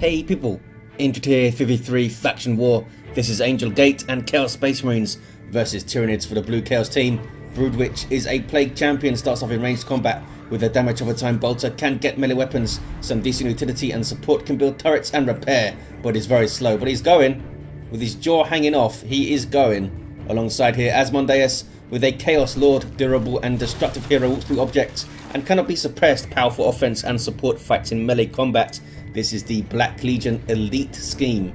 Hey people, into tier 53 faction war. This is Angel Gate and Chaos Space Marines versus Tyranids for the Blue Chaos team. Broodwich is a plague champion, starts off in ranged combat with a damage over time bolter, can get melee weapons, some decent utility and support, can build turrets and repair, but is very slow. But he's going, with his jaw hanging off, he is going. Alongside here, Asmonedeus with a Chaos Lord, durable and destructive hero, walks through objects and cannot be suppressed, powerful offense and support, fights in melee combat. This is the Black Legion Elite scheme.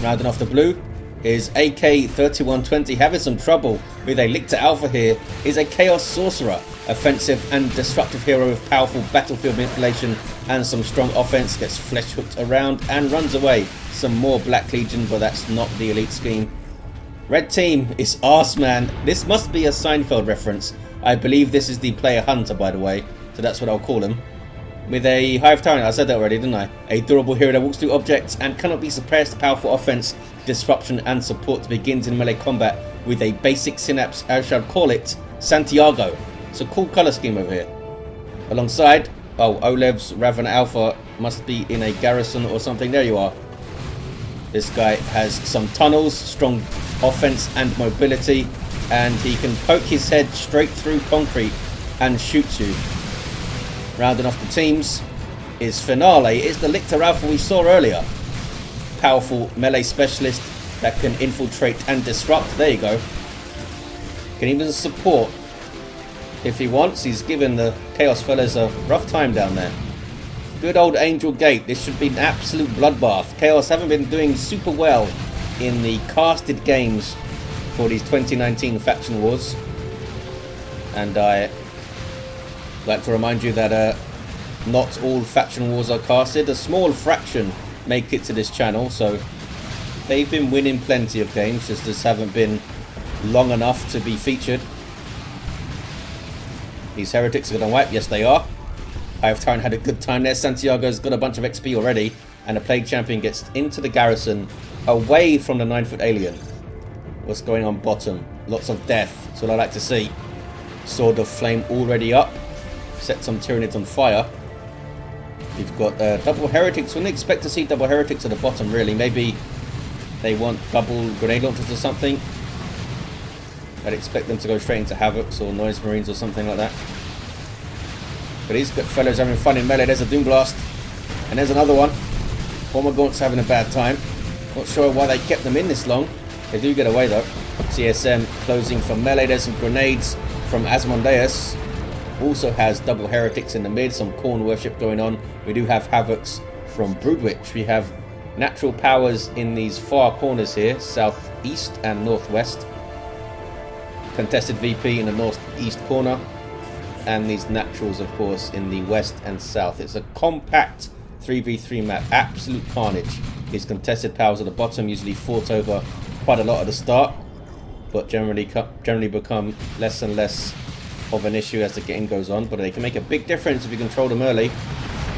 Rounding off the blue is AK-3120, having some trouble with a Lictor Alpha here, is a Chaos Sorcerer, offensive and destructive hero with powerful battlefield manipulation and some strong offense, gets flesh hooked around and runs away. Some more Black Legion, but that's not the elite scheme. Red team is Arseman. This must be a Seinfeld reference. I believe this is the player hunter, by the way, so that's what I'll call him. With a Hive Tyrant, I said that already, didn't I? A durable hero that walks through objects and cannot be suppressed, powerful offense, disruption and support, begins in melee combat with a basic synapse, I shall call it Santiago. It's a cool colour scheme over here. Alongside, oLev's Raven Alpha must be in a garrison or something. There you are. This guy has some tunnels, strong offense and mobility, and he can poke his head straight through concrete and shoot you. Rounding off the teams is Finale. It's the Lictor Alpha we saw earlier. Powerful melee specialist that can infiltrate and disrupt. There you go. Can even support if he wants. He's given the Chaos fellas a rough time down there. Good old Angel Gate. This should be an absolute bloodbath. Chaos haven't been doing super well in the casted games for these 2019 faction wars. And I like to remind you that not all faction wars are casted. A small fraction make it to this channel, so they've been winning plenty of games, just haven't been long enough to be featured. These heretics are going to wipe. Yes, they are. Hive Tyrant had a good time there. Santiago's got a bunch of XP already, and the plague champion gets into the garrison away from the 9-foot alien. What's going on bottom? Lots of death. That's what I like to see. Sword of Flame already up. Set some Tyranids on fire. You've got double heretics. Wouldn't expect to see double heretics at the bottom, really. Maybe they want double grenade launchers or something. I'd expect them to go straight into Havocs or Noise Marines or something like that. But these good fellows having fun in melee. There's a Doom Blast. And there's another one. Hormagaunt's having a bad time. Not sure why they kept them in this long. They do get away though. CSM closing for melee. There's some grenades from Asmonedeus. Also has double heretics in the mid, some corn worship going on. We do have Havocs from Broodwich. We have natural powers in these far corners here, southeast and northwest. Contested VP in the northeast corner. And these naturals, of course, in the west and south. It's a compact 3v3 map. Absolute carnage. These contested powers at the bottom usually fought over quite a lot at the start, but generally become less and less of an issue as the game goes on. But they can make a big difference if you control them early.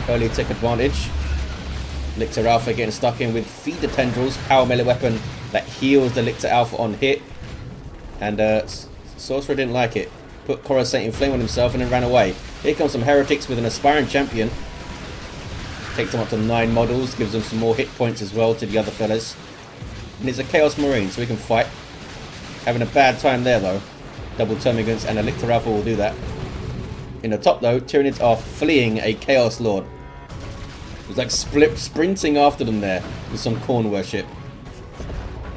Early take advantage. Lictor Alpha getting stuck in with Feeder Tendrils, power melee weapon that heals the Lictor Alpha on hit. And Sorcerer didn't like it. Put Coruscating Flame on himself and then ran away. Here comes some heretics with an aspiring champion. Takes them up to 9 models, gives them some more hit points as well to the other fellas. And it's a Chaos Marine, so we can fight. Having a bad time there though. Double Termagants and a Lictor Alpha will do that. In the top though, Tyranids are fleeing a Chaos Lord. It's like sprinting after them there with some corn worship.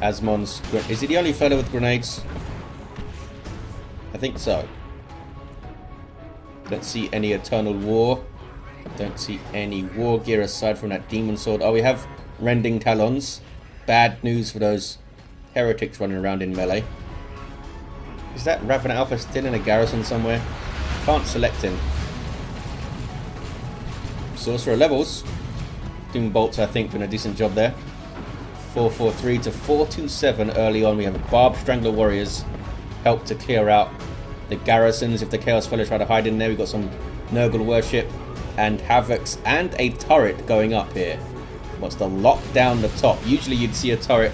Asmon's... Is he the only fellow with grenades? I think so. Don't see any Eternal War. Don't see any war gear aside from that Demon Sword. Oh, we have Rending Talons. Bad news for those heretics running around in melee. Is that Raven Alpha still in a garrison somewhere? Can't select him. Sorcerer levels. Doom Bolts, I think, doing a decent job there. 443 to 427 early on. We have Barb Strangler Warriors. Help to clear out the garrisons if the Chaos fellows try to hide in there. We've got some Nurgle Worship and Havocs and a turret going up here. Wants to lock down the top. Usually you'd see a turret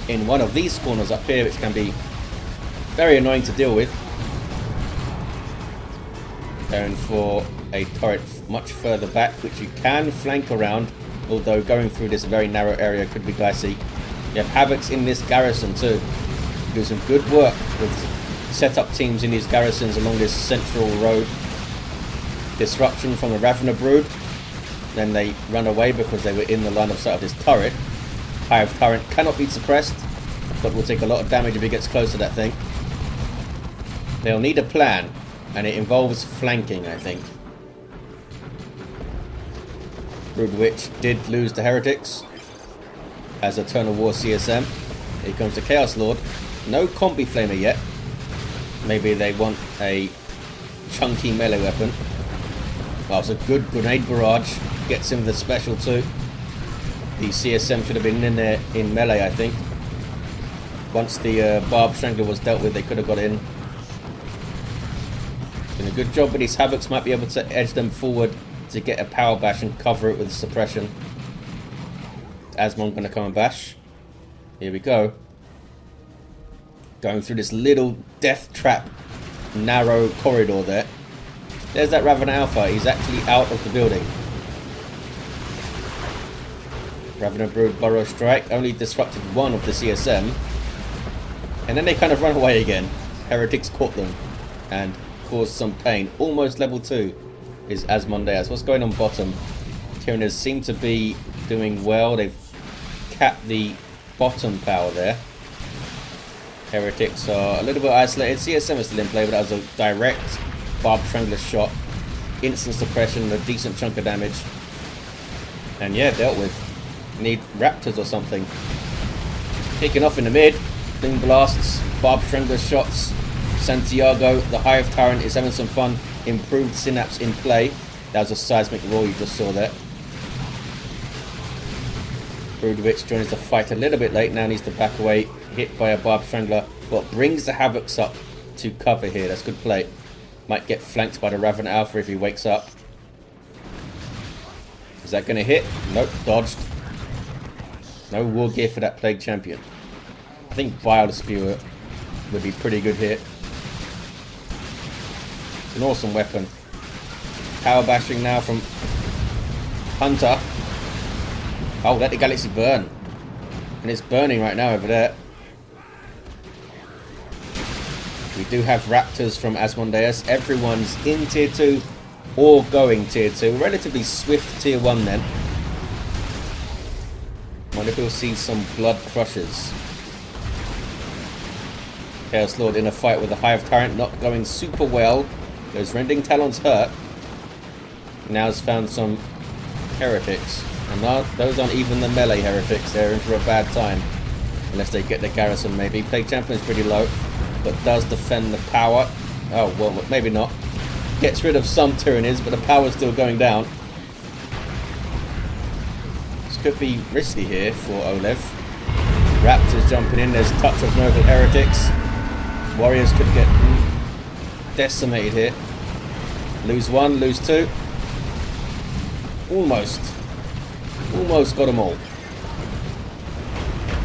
in one of these corners up here, which can be very annoying to deal with. Going for a turret much further back, which you can flank around although going through this very narrow area could be dicey. You have Havocs in this garrison too. Do some good work with setup teams in these garrisons along this central road. Disruption from the Ravener Brood. Then they run away because they were in the line of sight of this turret. Hive Tyrant cannot be suppressed, but will take a lot of damage if he gets close to that thing. They'll need a plan, and it involves flanking, I think. Broodwich did lose to Heretics as Eternal War CSM. Here comes the Chaos Lord. No Combi Flamer yet. Maybe they want a chunky melee weapon. Well, it's a good grenade barrage. Gets him the special too. The CSM should have been in there in melee, I think. Once the Barb Strangler was dealt with, they could have got in. Doing a good job, but these Havocs might be able to edge them forward to get a power bash and cover it with suppression. Asmon going to come and bash. Here we go. Going through this little death trap narrow corridor there. There's that Ravener Alpha. He's actually out of the building. Ravener Brood Burrow Strike only disrupted one of the CSM. And then they kind of run away again. Heretics caught them and caused some pain. Almost level 2 is Asmonedeus. What's going on bottom? Tyranids seem to be doing well. They've capped the bottom power there. Heretics are a little bit isolated. CSM is still in play, but that was a direct Barb Strangler shot. Instant suppression, a decent chunk of damage. And yeah, dealt with. Need Raptors or something. Kicking off in the mid. Thing blasts, Barb Strangler shots. Santiago, the Hive Tyrant, is having some fun. Improved Synapse in play. That was a seismic roar you just saw there. Broodwich joins the fight a little bit late. Now needs to back away. Hit by a Barb Strangler. What brings the Havocs up to cover here. That's good play. Might get flanked by the Ravener Alpha if he wakes up. Is that going to hit? Nope, dodged. No war gear for that Plague Champion. I think Bile Spewer would be pretty good here. It's an awesome weapon. Power bashing now from Hunter. Oh, let the Galaxy burn. And it's burning right now over there. We do have Raptors from Asmonedeus. Everyone's in tier 2 or going tier 2. Relatively swift tier 1 then. Wonder if we'll see some blood crushers. Chaos Lord in a fight with the Hive Tyrant, not going super well. Those Rending Talons hurt. Now has found some Heretics. And those aren't even the melee Heretics. They're in for a bad time. Unless they get the garrison maybe. Plague Champion is pretty low, but does defend the power. Oh, well, maybe not. Gets rid of some Tyranids, but the power's still going down. This could be risky here for oLev. Raptors jumping in. There's touch of Noble Heretics. Warriors could get decimated here. Lose 1, lose 2. Almost got them all.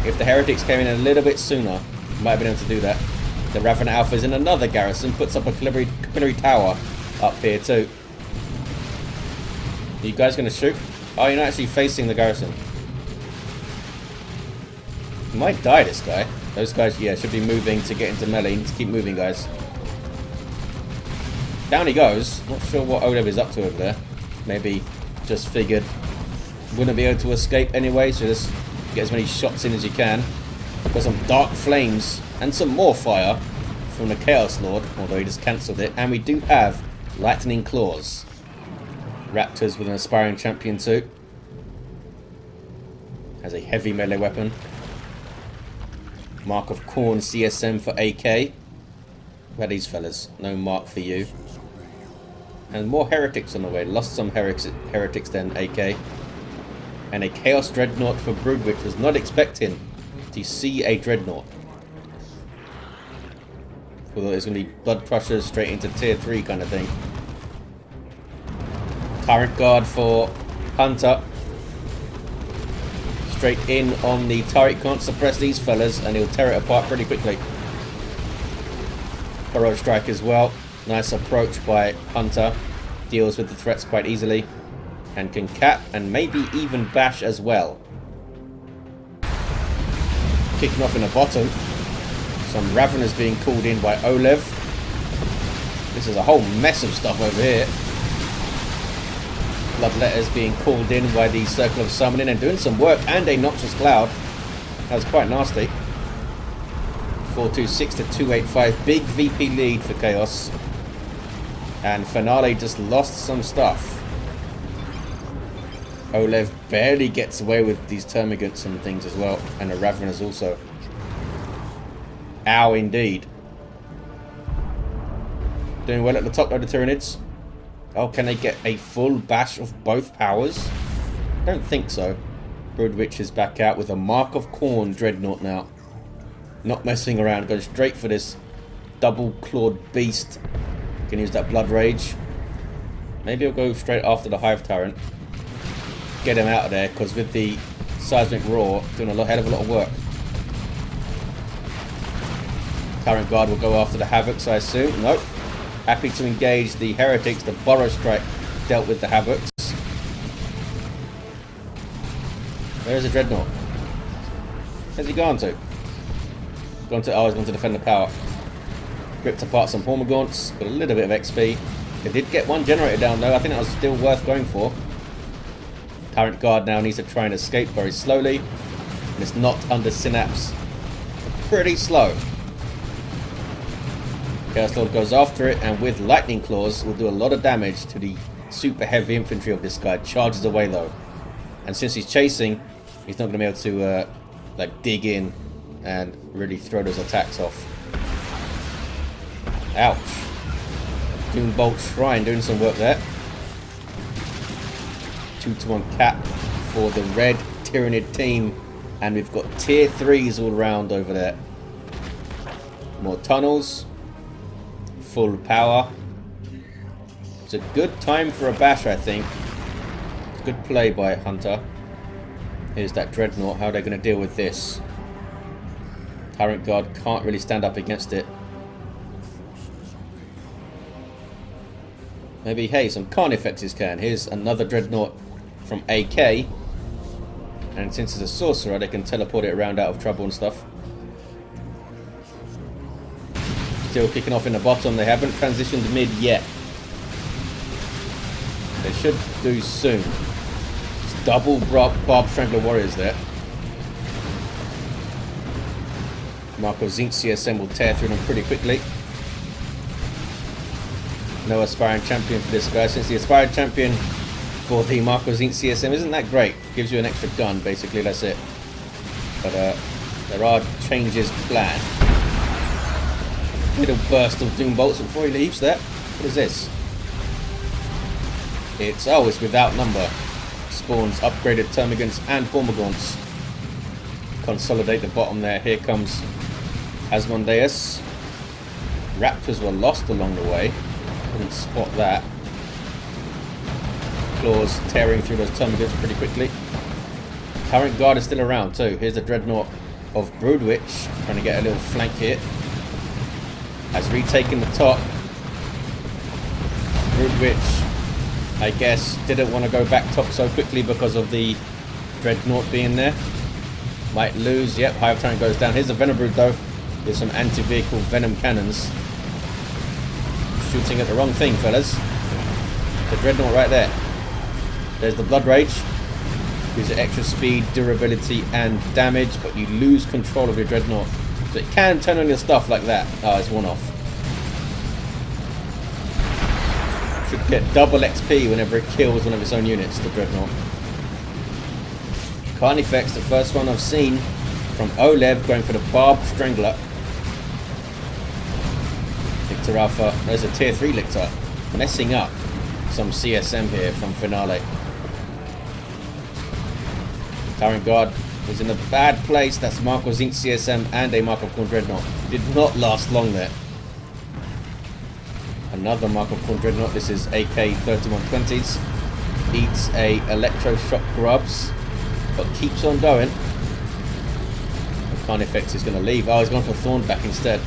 If the Heretics came in a little bit sooner, might have been able to do that. The Ravener Alpha is in another garrison, puts up a capillary tower up here too. Are you guys going to shoot? Oh, you're not actually facing the garrison. You might die, this guy. Those guys, yeah, should be moving to get into melee. You need to keep moving, guys. Down he goes. Not sure what oLev is up to over there. Maybe just figured wouldn't be able to escape anyway, so just get as many shots in as you can. Got some dark flames and some more fire from the Chaos Lord, although he just cancelled it. And we do have lightning claws. Raptors with an aspiring champion too. Has a heavy melee weapon. Mark of Corn CSM for AK. Where are these fellas? No mark for you. And more Heretics on the way. Lost some Heretics then AK. And a Chaos Dreadnought for Broodwich. Was not expecting to see a Dreadnought. Although there's going to be Blood Crushers straight into tier 3 kind of thing. Tyrant Guard for Hunter. Straight in on the turret. Can't suppress these fellas and he'll tear it apart pretty quickly. Burrow Strike as well. Nice approach by Hunter. Deals with the threats quite easily. and can cap and maybe even bash as well. Kicking off in the bottom. Some Raveners being called in by oLev. This is a whole mess of stuff over here. Bloodletters being called in by the Circle of Summoning and doing some work, and a Noxious Cloud. That was quite nasty. 426 to 285. Big VP lead for Chaos. And Finale just lost some stuff. oLev barely gets away with these Termagants and things as well. And the Raveners also. Ow, indeed. Doing well at the top though, the Tyranids. Oh, can they get a full bash of both powers? Don't think so. Broodwich is back out with a Mark of Khorne Dreadnought now. Not messing around, going straight for this double-clawed beast. Can use that Blood Rage. Maybe I'll go straight after the Hive Tyrant. Get him out of there, because with the Seismic Roar, doing a hell of a lot of work. Tyrant Guard will go after the Havocs, I assume. Nope. Happy to engage the Heretics. The Burrow Strike dealt with the Havocs. Where's the Dreadnought? Where's he gone to? Oh, he's gone to defend the power. Ripped apart some Hormagaunts. Got a little bit of XP. They did get one generator down though. I think that was still worth going for. Tyrant Guard now needs to try and escape very slowly. And it's not under Synapse. Pretty slow. Chaos Lord goes after it, and with Lightning Claws will do a lot of damage to the super heavy infantry of this guy. Charges away though. And since he's chasing, he's not going to be able to like dig in and really throw those attacks off. Ouch. Doombolt Shrine doing some work there. 2-to-1 cap for the red Tyranid team. And we've got tier 3s all around over there. More tunnels. Full power. It's a good time for a bash, I think. Good play by Hunter. Here's that Dreadnought. How are they going to deal with this? Tyrant Guard can't really stand up against it. Maybe, hey, some Carnifexes can. Here's another Dreadnought from AK. And since it's a Sorcerer, they can teleport it around out of trouble and stuff. Still kicking off in the bottom. They haven't transitioned mid yet. They should do soon. It's double Barb Strangler Warriors there. Marco Zinc CSM will tear through them pretty quickly. No Aspiring Champion for this guy. Since the Aspiring Champion for the Marco Zinc CSM isn't that great. Gives you an extra gun, basically, that's it. But there are changes planned. Little burst of Doom Bolts before he leaves there. What is this? It's without number. Spawns upgraded Termagants and Hormagaunts. Consolidate the bottom there. Here comes Asmonedeus. Raptors were lost along the way. Couldn't spot that. Claws tearing through those Termagants pretty quickly. Tyrant Guard is still around too. Here's the Dreadnought of Broodwich. Trying to get a little flank hit. Has retaken the top. Broodwich, I guess, didn't want to go back top so quickly because of the Dreadnought being there. Might lose. Yep, Hive Tyrant goes down. Here's the Venobrood though. With some anti-vehicle venom cannons. Shooting at the wrong thing, fellas. The Dreadnought right there. There's the Blood Rage. Gives it extra speed, durability, and damage, but you lose control of your Dreadnought. So it can turn on your stuff like that. Oh, it's one off. Should get double XP whenever it kills one of its own units, the Dreadnought. Carnifex, the first one I've seen from oLev, going for the Barb Strangler. Lictor Alpha, there's a tier 3 Lictor. Messing up some CSM here from Finale. Tyrant Guard was in a bad place. That's Marco Zinc CSM and a Mark of Khorne Dreadnought. Did not last long there. Another Mark of Khorne Dreadnought. This is AK 3120s. Eats a Electroshock Grubs, but keeps on going. Carnifex is going to leave. Oh, he's gone for Thornback instead.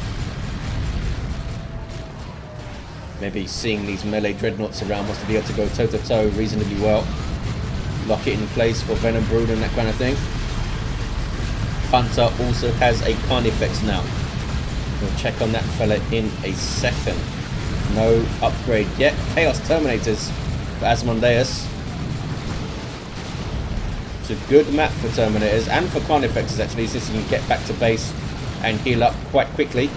Maybe seeing these melee Dreadnoughts around wants to be able to go toe to toe reasonably well. lock it in place for Venom Brood and that kind of thing. Hunter also has a Carnifex now. We'll check on that fella in a second. No upgrade yet. Chaos Terminators for Asmonedeus. It's a good map for Terminators and for Carnifexes actually, since you can get back to base and heal up quite quickly.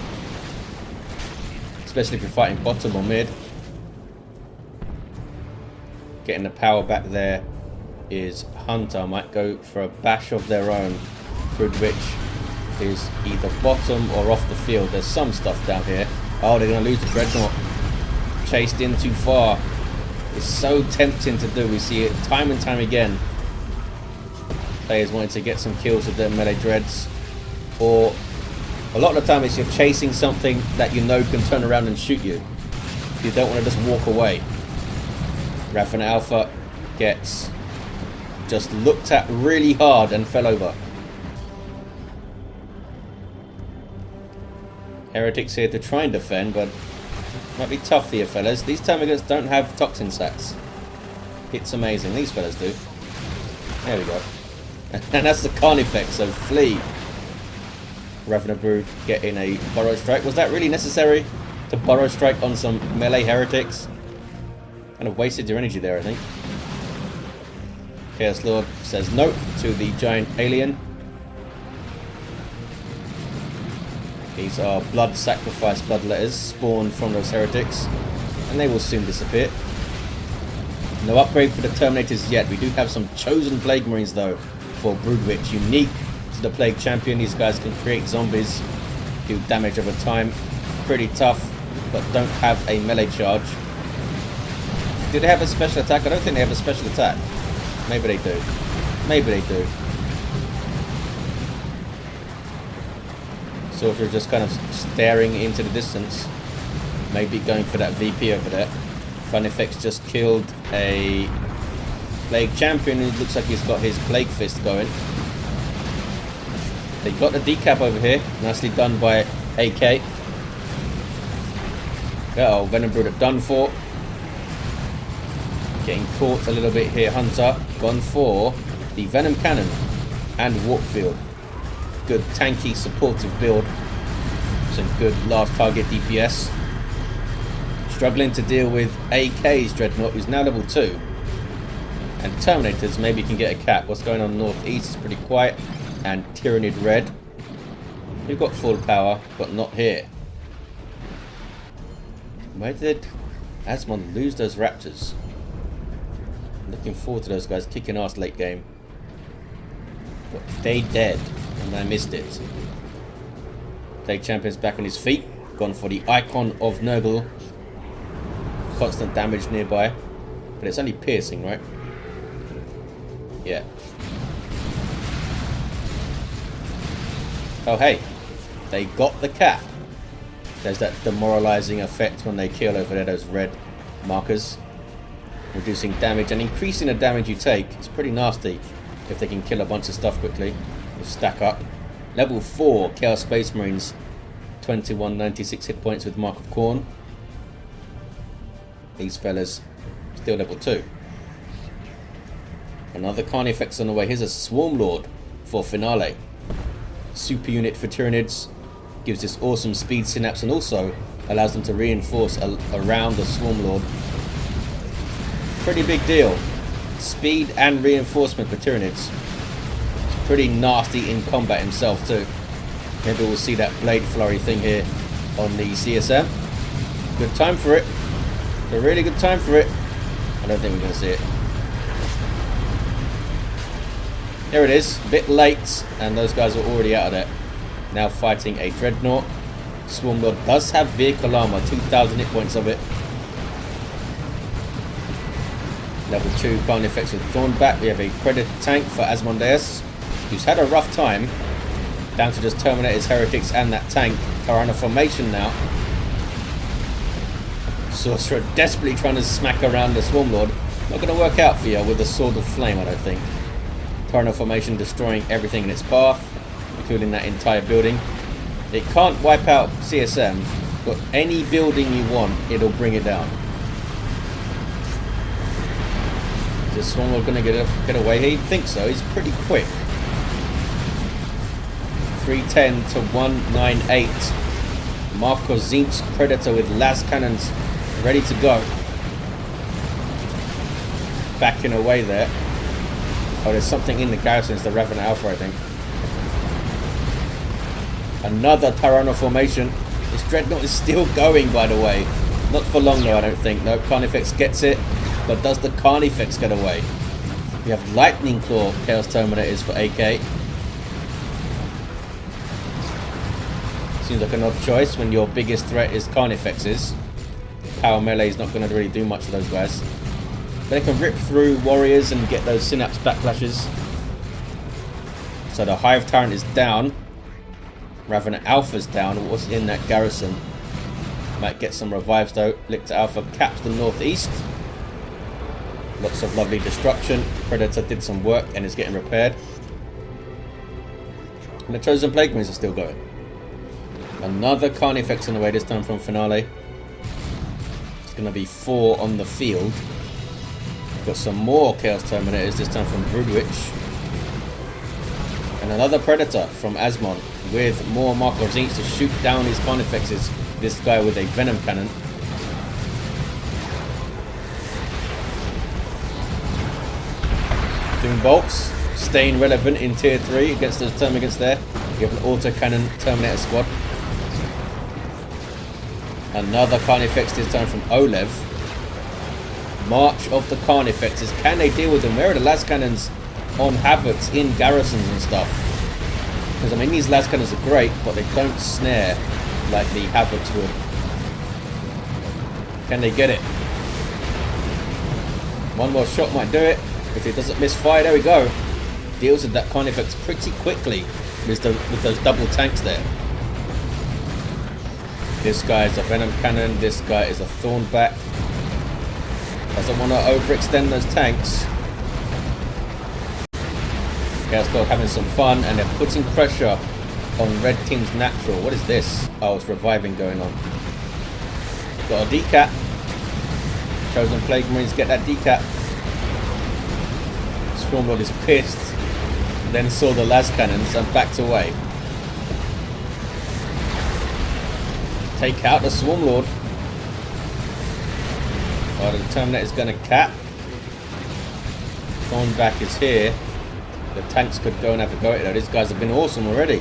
Especially if you're fighting bottom or mid. Getting the power back there is Hunter. Might go for a bash of their own. Broodwich is either bottom or off the field. There's some stuff down here. Oh, they're going to lose the Dreadnought. Chased in too far. It's so tempting to do. We see it time and time again. Players wanting to get some kills with their melee dreads. Or a lot of the time it's you're chasing something that you know can turn around and shoot you. You don't want to just walk away. Ravana Alpha gets just looked at really hard and fell over. Heretics here to try and defend, but might be tough here, fellas. These Termagants don't have toxin sacks. It's amazing. These fellas do. There we go. And that's the Carnifex, so flee. Ravana Brood getting a Burrow Strike. Was that really necessary to Burrow Strike on some melee Heretics? Kind of wasted your energy there, I think. Chaos Lord says no to the giant alien. These are blood sacrifice bloodletters spawned from those heretics, and they will soon disappear. No upgrade for the Terminators yet. We do have some chosen Plague Marines though for Broodwich, unique to the Plague Champion. These guys can create zombies, do damage over time. Pretty tough, but don't have a melee charge. Do they have a special attack? I don't think they have a special attack. Maybe they do. Maybe they do. Sorcerer just kind of staring into the distance. Maybe going for that VP over there. Carnifex just killed a Plague Champion who looks like he's got his Plague Fist going. They got the decap over here. Nicely done by AK. Uh-oh, Venom Brood are done for. Getting caught a little bit here, Hunter. Gone for the Venom Cannon and Warpfield. Good tanky supportive build. Some good large target DPS. Struggling to deal with AK's Dreadnought, who's now level 2. And Terminators maybe can get a cap. What's going on northeast is pretty quiet. And Tyranid Red. You've got full power, but not here. Where did Asmon lose those Raptors? Looking forward to those guys kicking ass late game. But they dead, and I missed it. Plague Champion's back on his feet. Gone for the Icon of Nurgle. Constant damage nearby. But it's only piercing, right? Yeah. Oh hey, they got the cap. There's that demoralizing effect when they kill over there, those red markers. Reducing damage and increasing the damage you take. It's pretty nasty if they can kill a bunch of stuff quickly. They stack up. Level 4 Chaos Space Marines. 2196 hit points with Mark of Khorne. These fellas still level 2. Another Carnifex on the way. Here's a Swarm Lord for Finale. Super unit for Tyranids. Gives this awesome speed synapse and also allows them to reinforce around the Swarm Lord. Pretty big deal. Speed and reinforcement for Tyranids. It's pretty nasty in combat himself too. Maybe we'll see that Blade Flurry thing here on the CSM. Good time for it. A really good time for it. I don't think we're going to see it. There it is. A bit late, and those guys are already out of there. Now fighting a Dreadnought. Swarmlord does have vehicle armor, 2000 hit points of it. Level 2 Carnifex with Thornback. We have a Predator tank for Asmonedeus, who's had a rough time. Down to just terminate his Heretics and that tank. Tyrant formation now. Sorcerer desperately trying to smack around the Swarmlord. Not going to work out for you with the Sword of Flame, I don't think. Tyrant formation destroying everything in its path, including that entire building. It can't wipe out CSM, but any building you want, it'll bring it down. Is this Swarmlord going to get away? He thinks so. He's pretty quick. 310 to 198. Marco Zinck's Predator with las cannons ready to go. Backing away there. Oh, there's something in the garrison. It's the Raven Alpha, I think. Another Tyranids formation. This Dreadnought is still going, by the way. Not for long, though, I don't think. No, Carnifex gets it. But does the Carnifex get away? We have Lightning Claw Chaos Terminators for AK. Seems like an odd choice when your biggest threat is Carnifexes. Power melee is not going to really do much to those guys. They can rip through warriors and get those synapse backlashes. So the Hive Tyrant is down. Raven Alpha's down. What's in that garrison? Might get some revives though. Lictor Alpha caps the northeast. Lots of lovely destruction. Predator did some work and is getting repaired. And the Chosen Plague Marines are still going. Another Carnifex on the way, this time from Finale. It's going to be 4 on the field. Got some more Chaos Terminators, this time from Broodwich. And another Predator from Asmon with more Marco Zinck's to shoot down his Carnifexes. This guy with a Venom Cannon. Doing bolts, staying relevant in tier 3 against those termagants there. You have an auto cannon Terminator squad. Another Carnifex, this time from oLev. March of the Carnifexes. Can they deal with them? Where are the las cannons on Havocs in garrisons and stuff? Because I mean, these las cannons are great, but they don't snare like the Havocs would. Can they get it? One more shot might do it. If it doesn't misfire, there we go. Deals with that Carnifex pretty quickly with those double tanks there. This guy is a Venom Cannon. This guy is a Thornback. Doesn't want to overextend those tanks. Chaos Dog having some fun, and they're putting pressure on Red Team's natural. What is this? Oh, it's reviving going on. Got a decap. Chosen Plague Marines get that decap. Swarmlord is pissed. Then saw the las cannons and backed away. Take out the Swarmlord. Oh, the Terminator is going to cap. Thornback is here. The tanks could go and have a go at it. These guys have been awesome already.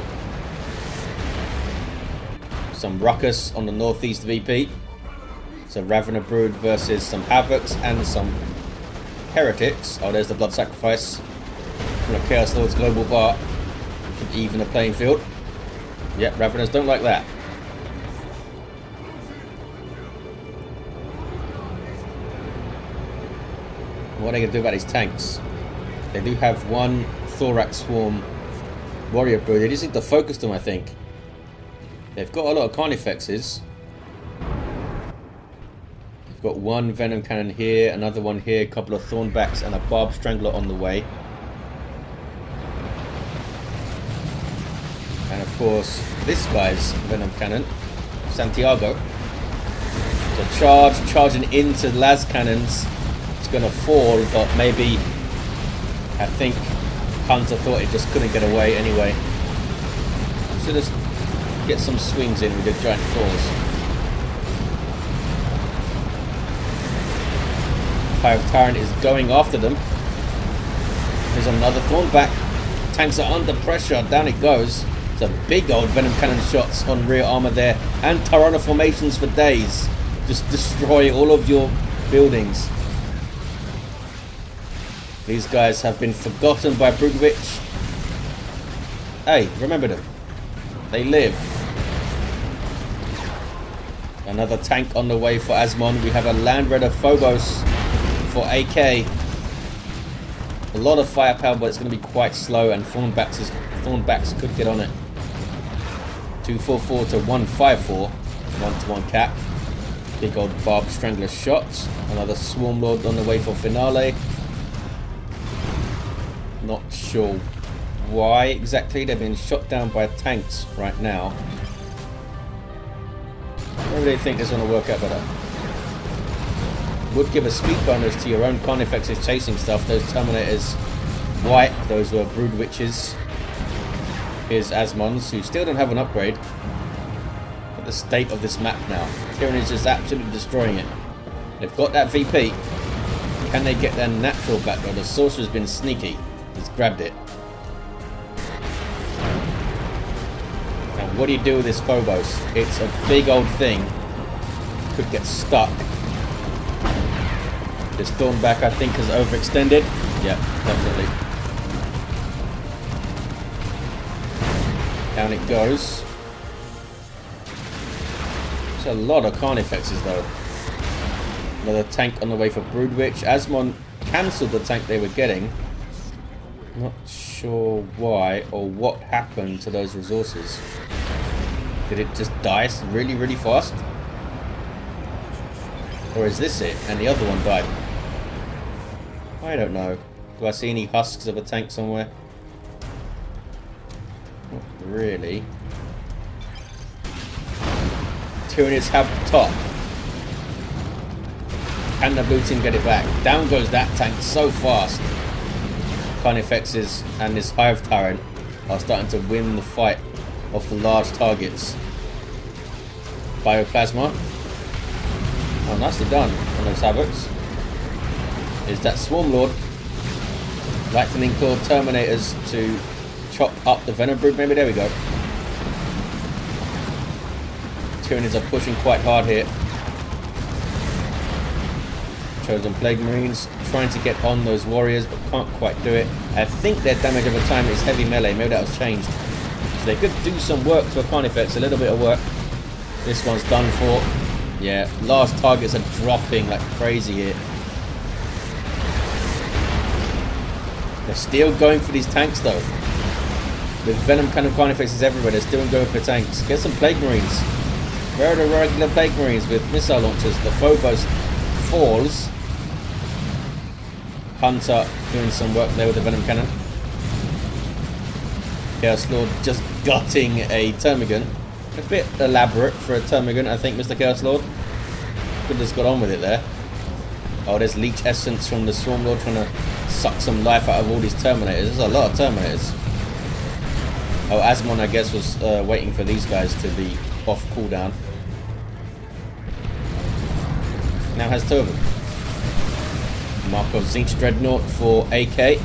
Some ruckus on the northeast VP. So Ravener Brood versus some Havocs and some Heretics. Oh, there's the Blood Sacrifice from the Chaos Lord's Global Bar. Should even the playing field. Yep, Raveners don't like that. What are they going to do about these tanks? They do have one Thorax Swarm Warrior Brood. They just need to focus them, I think. They've got a lot of Carnifexes. They've got one Venom Cannon here, another one here, a couple of Thornbacks, and a Barb Strangler on the way. And of course, this guy's Venom Cannon, Santiago. So charging into las cannons. Going to fall, but maybe I think Hunter thought it just couldn't get away anyway. So just get some swings in with the giant claws. Hive Tyrant is going after them. There's another Thornback. Tanks are under pressure. Down it goes. It's a big old Venom Cannon shots on rear armor there, and Tyranids formations for days. Just destroy all of your buildings. These guys have been forgotten by Broodwich. Hey, remember them. They live. Another tank on the way for Asmon. We have a Land Raider Phobos for AK. A lot of firepower, but it's going to be quite slow, and Thornbacks could get on it. 244 to 154. 1-to-1 cap. Big old Barb Strangler shot. Another Swarmlord on the way for Finale. Not sure why exactly. They're being shot down by tanks right now. Maybe they think this is going to work out better. would give a speed bonus to your own Carnifexes chasing stuff. Those Terminators white, those were Broodwiches. Here's Asmons, who still don't have an upgrade. But the state of this map now. Tyranids just absolutely destroying it. They've got that VP. Can they get their natural back? Well, the Sorcerer's been sneaky. He's grabbed it. And what do you do with this Phobos? It's a big old thing. Could get stuck. This Thornback, I think, has overextended. Yeah, definitely. Down it goes. It's a lot of Carnifexes though. Another tank on the way for Broodwich. Asmon cancelled the tank they were getting. Not sure why or what happened to those resources. Did it just die really, really fast? Or is this it? And the other one died. I don't know. Do I see any husks of a tank somewhere? Not really. Tyranids have the top. Can the blue team get it back? Down goes that tank so fast. Carnifexes and this Hive Tyrant are starting to win the fight off the large targets. Bioplasma. Oh, nicely done on those Havocs. Is that Swarm Lord. Lightning Claw Terminators to chop up the Venom Brood. Maybe there we go. Tyranids are pushing quite hard here. Chosen Plague Marines trying to get on those warriors but can't quite do it. I think their damage over time is heavy melee. Maybe that was changed. So they could do some work to a Carnifex, a little bit of work. This one's done for. Yeah, large targets are dropping like crazy here. They're still going for these tanks though. With Venom Cannon Carnifexes everywhere, they're still going for tanks. Get some Plague Marines. Where are the regular Plague Marines with missile launchers? The Phobos falls. Hunter doing some work there with the Venom Cannon. Chaos Lord just gutting a Termagant. A bit elaborate for a Termagant, I think, Mr. Chaos Lord. Could have just got on with it there. Oh, there's Leech Essence from the Swarm Lord trying to suck some life out of all these Terminators. There's a lot of Terminators. Oh, Asmon, I guess, was waiting for these guys to be off cooldown. Now has two of them. Markov Zinch Dreadnought for AK.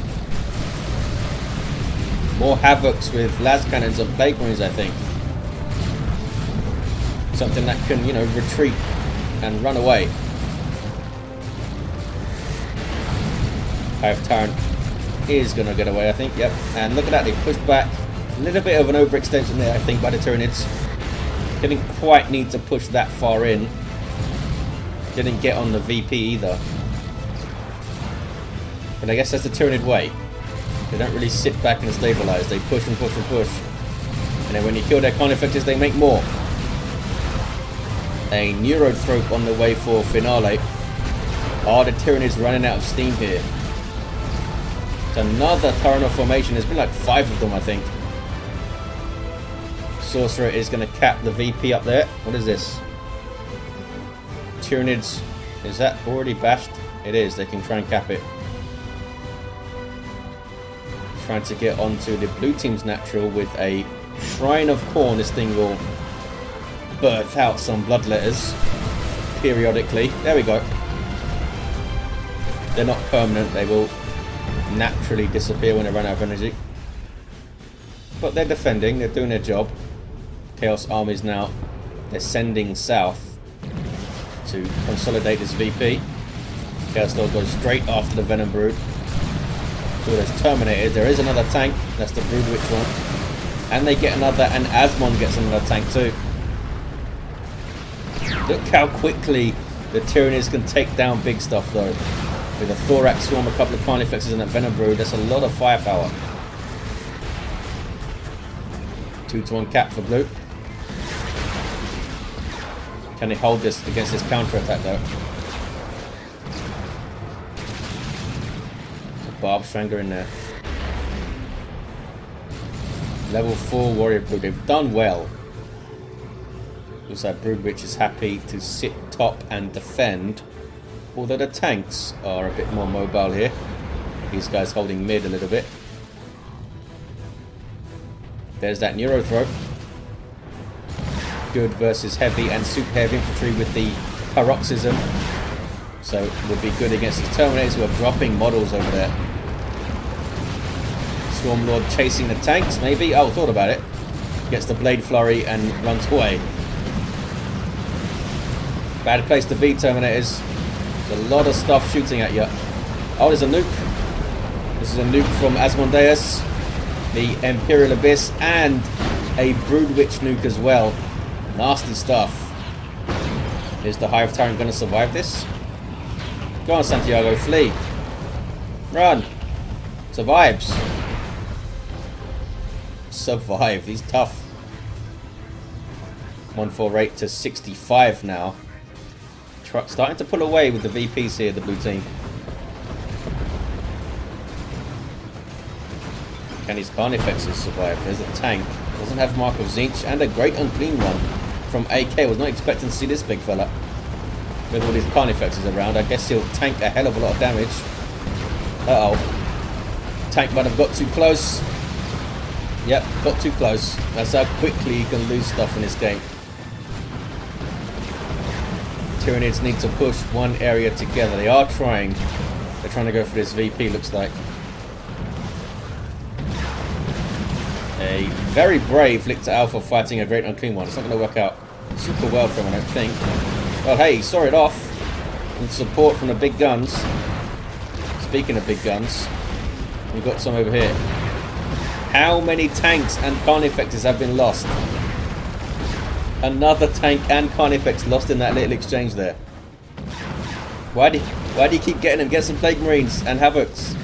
More Havocs with Las Cannons and Plague Marines, I think. Something that can, you know, retreat and run away. Hive Tyrant is going to get away, I think. Yep. And look at that, they pushed back. A little bit of an overextension there, I think, by the Tyranids. Didn't quite need to push that far in. Didn't get on the VP either. But I guess that's the Tyranid way. They don't really sit back and stabilize. They push and push and push. And then when you kill their Carnifexes, they make more. A Neurothrope on the way for Finale. Oh, the Tyranids running out of steam here. It's another Tyrant formation. There's been like 5 of them, I think. Sorcerer is going to cap the VP up there. What is this? Tyranids. Is that already bashed? It is. They can try and cap it. Trying to get onto the blue team's natural with a Shrine of Corn. This thing will birth out some bloodletters periodically. There we go. They're not permanent. They will naturally disappear when they run out of energy. But they're defending. They're doing their job. Chaos Armies now descending south to consolidate this VP. Chaos Lord goes straight after the Venom Brood. So there's Terminated. There is another tank. That's the Broodwich one. And they get another, and Asmon gets another tank too. Look how quickly the Tyranids can take down big stuff though. With a Thorax Swarm, a couple of Carnifexes and a Venom Brood. That's a lot of firepower. 2-to-1 cap for blue. Can they hold this against this counter attack though? Barb Strangler in there. Level 4 Warrior Brood. They've done well. Looks like Broodwich is happy to sit top and defend. Although the tanks are a bit more mobile here. These guys holding mid a little bit. There's that Neuro Throw. Good versus heavy and super heavy infantry with the Paroxysm. So it would be good against the Terminators who are dropping models over there. Swarmlord chasing the tanks, maybe? Oh, thought about it. Gets the Blade Flurry and runs away. Bad place to be, Terminators. There's a lot of stuff shooting at you. Oh, there's a nuke. This is a nuke from Asmonedeus, the Imperial Abyss, and a Broodwich nuke as well. Nasty stuff. Is the Hive Tyrant going to survive this? Go on, Santiago, flee. Run. Survives. Survive. He's tough. 148 to 65 now. Truck starting to pull away with the VPs here, the blue team. Can his Carnifexes survive? There's a tank. Doesn't have Mark of Zinch and a great unclean one from AK. Was not expecting to see this big fella. With all these Carnifexes around, I guess he'll tank a hell of a lot of damage. Uh-oh. Tank might have got too close. Yep, got too close. That's how quickly you can lose stuff in this game. Tyranids need to push one area together. They are trying. They're trying to go for this VP, looks like. A very brave Lictor Alpha fighting a great unclean one. It's not going to work out super well for him, I don't think. Well, hey, he saw it off. With support from the big guns. Speaking of big guns, we've got some over here. How many tanks and Carnifexes have been lost? Another tank and Carnifex lost in that little exchange there. Why do you keep getting them? Get some Plague Marines and Havocs.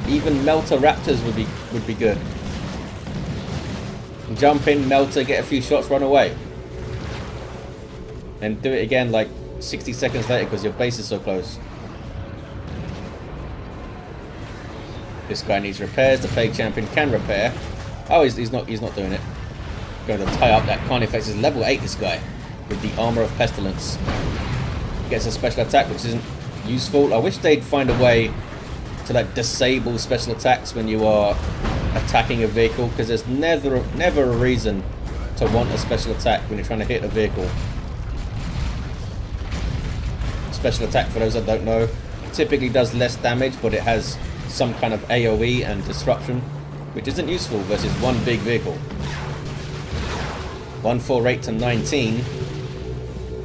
Even Melter Raptors would be good. Jump in, Melter, get a few shots, run away. And do it again like 60 seconds later because your base is so close. This guy needs repairs. The Plague Champion can repair. Oh, he's not doing it. Going to tie up that Carnifex. Is level 8, this guy, with the Armor of Pestilence. Gets a special attack, which isn't useful. I wish they'd find a way to like disable special attacks when you are attacking a vehicle, because there's never a reason to want a special attack when you're trying to hit a vehicle. Special attack, for those that don't know, typically does less damage, but it has some kind of AoE and disruption, which isn't useful versus one big vehicle. 148 to 19,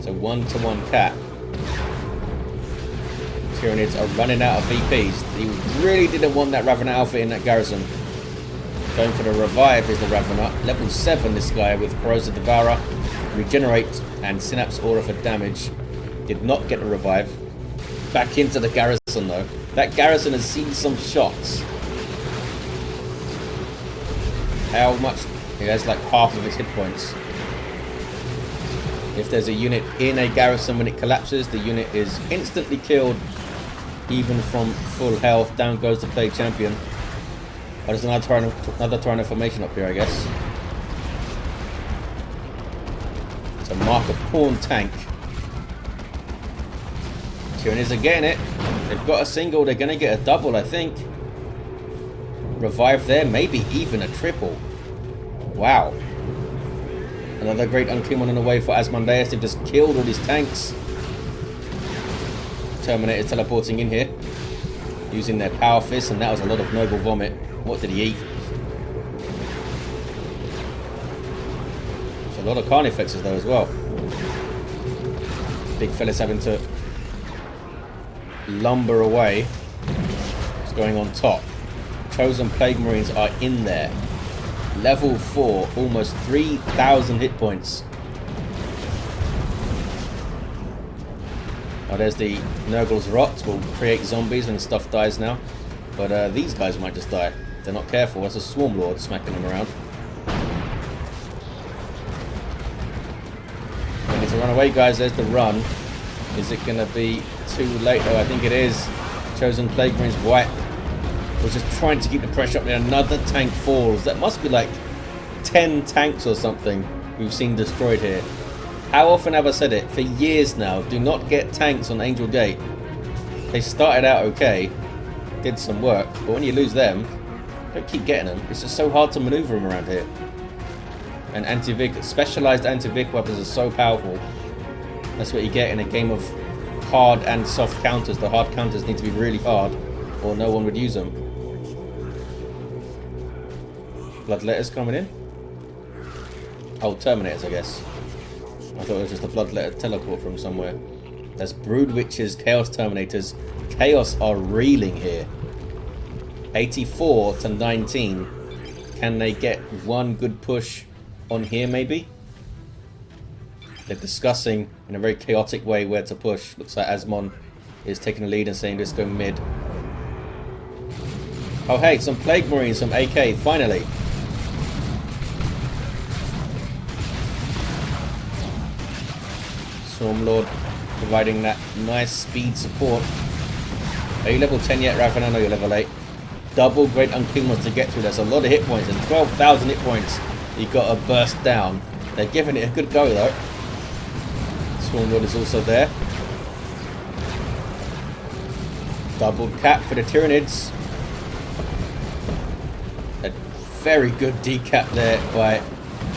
so 1-to-1 cap. Tyranids are running out of VPs. He really didn't want that Ravener Alpha in that garrison. Going for the revive is the Ravener. Level 7, this guy with Great Devourer. Regenerate and Synapse Aura for damage. Did not get a revive. Back into the garrison though. That garrison has seen some shots. How much? He has like half of his hit points. If there's a unit in a garrison when it collapses, the unit is instantly killed, even from full health. Down goes the Plague Champion. Oh, there's another Tyrant formation up here, I guess. It's a Mark of Corn tank. Tyranids are getting it. They've got a single, they're going to get a double, I think. Revive there, maybe even a triple. Wow. Another great unclean one on the way for Asmonedeus. They've just killed all these tanks. Terminator teleporting in here, using their power fist, and that was a lot of noble vomit. What did he eat? There's a lot of Carnifexes though as well. Big fella's having to lumber away. What's going on top? Chosen Plague Marines are in there. Level 4, almost 3,000 hit points. Oh, there's the Nurgle's Rot. Will create zombies when stuff dies now. But these guys might just die. If they're not careful. There's a Swarm Lord smacking them around. We need to run away, guys. There's the run. Is it going to be too late? Oh, I think it is. Chosen Plague Marines white. We're just trying to keep the pressure up there. Another tank falls. That must be like 10 tanks or something we've seen destroyed here. How often have I said it? For years now, do not get tanks on Angel Gate. They started out okay, did some work, but when you lose them, don't keep getting them. It's just so hard to maneuver them around here. And anti-Vic, specialized anti-Vic weapons are so powerful. That's what you get in a game of hard and soft counters. The hard counters need to be really hard, or no one would use them. Bloodletters coming in? Oh, Terminators, I guess. I thought it was just a Bloodletter teleport from somewhere. That's Broodwich's Chaos Terminators. Chaos are reeling here. 84 to 19. Can they get one good push on here, maybe? They're discussing in a very chaotic way where to push. Looks like Asmon is taking the lead and saying, let's go mid. Oh, hey, some Plague Marines, some AK, finally. Stormlord providing that nice speed support. Are you level 10 yet, Raven? I know you're level 8. Double Great Unclean to get through. That's a lot of hit points, and 12,000 hit points you've got to burst down. They're giving it a good go, though. Stormlord is also there. Double cap for the Tyranids. A very good decap there by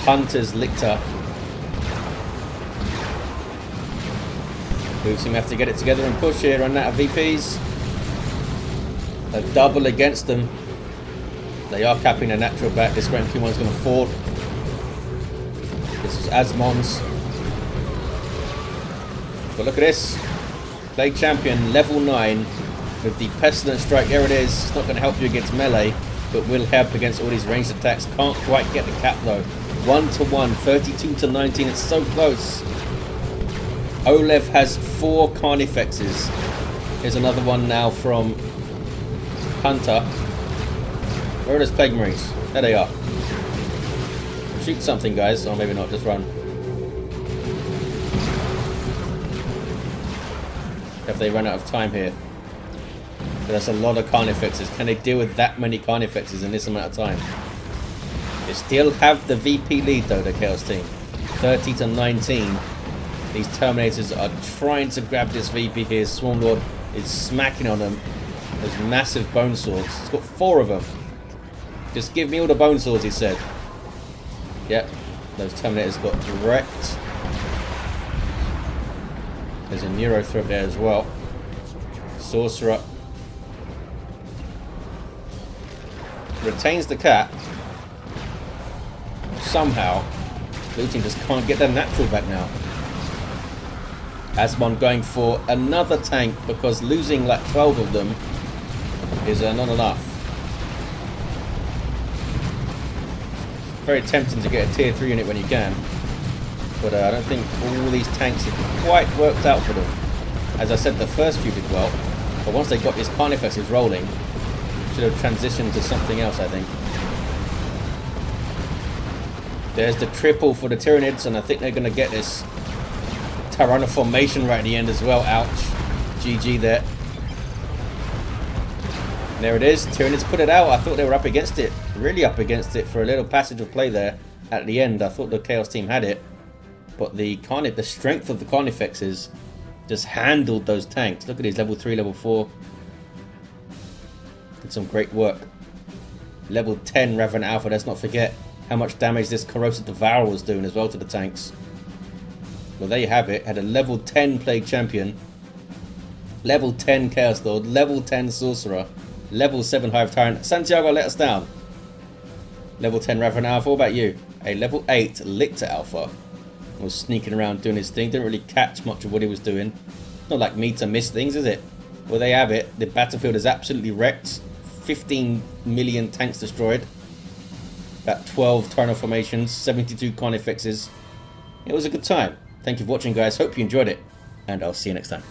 Hunter's Lictor. Blue team have to get it together and push here, run out of VPs. A double against them. They are capping a natural back. This Grand Q1 is going to fall. This is Asmon's. But look at this. Plague Champion, level 9 with the Pestilent Strike. There it is. It's not going to help you against melee, but will help against all these ranged attacks. Can't quite get the cap though. 1-1, 32 to 19. It's so close. oLev has 4 Carnifexes. Here's another one now from Hunter. Where are those Plague Marines? There they are. Shoot something, guys. Or maybe not, just run. Have they run out of time here? But that's a lot of Carnifexes. Can they deal with that many Carnifexes in this amount of time? They still have the VP lead though, the Chaos team. 30 to 19. These Terminators are trying to grab this VP here. Swarmlord is smacking on them. Those massive bone swords. He's got 4 of them. Just give me all the bone swords, he said. Yep, those Terminators got wrecked. There's a Neuro threat there as well. Sorcerer retains the cap. Somehow, Blue team just can't get their natural back now. Asmon going for another tank because losing like 12 of them is not enough. Very tempting to get a tier 3 unit when you can, but I don't think all these tanks have quite worked out for them. As I said, the first few did well, but once they got these Carnifexes rolling, should have transitioned to something else, I think. There's the triple for the Tyranids, and I think they're going to get this Tyrant formation right at the end as well. Ouch. GG there. There it is. Tyranids put it out. I thought they were up against it. Really up against it for a little passage of play there at the end. I thought the Chaos team had it. But the strength of the Carnifexes just handled those tanks. Look at these. Level 3, level 4. Did some great work. Level 10 Revenant Alpha. Let's not forget how much damage this Corrosive Devourer was doing as well to the tanks. Well, there you have it. Had a level 10 Plague Champion, level 10 Chaos Lord, level 10 Sorcerer, level 7 Hive Tyrant. Santiago let us down. Level 10 Revenant Alpha. What about you? A level 8 Lictor Alpha. Was sneaking around doing his thing. Didn't really catch much of what he was doing. Not like me to miss things, is it? Well, there you have it. The battlefield is absolutely wrecked. 15 million tanks destroyed. About 12 Tyrant formations, 72 Carnifexes. It was a good time. Thank you for watching, guys. Hope you enjoyed it, and I'll see you next time.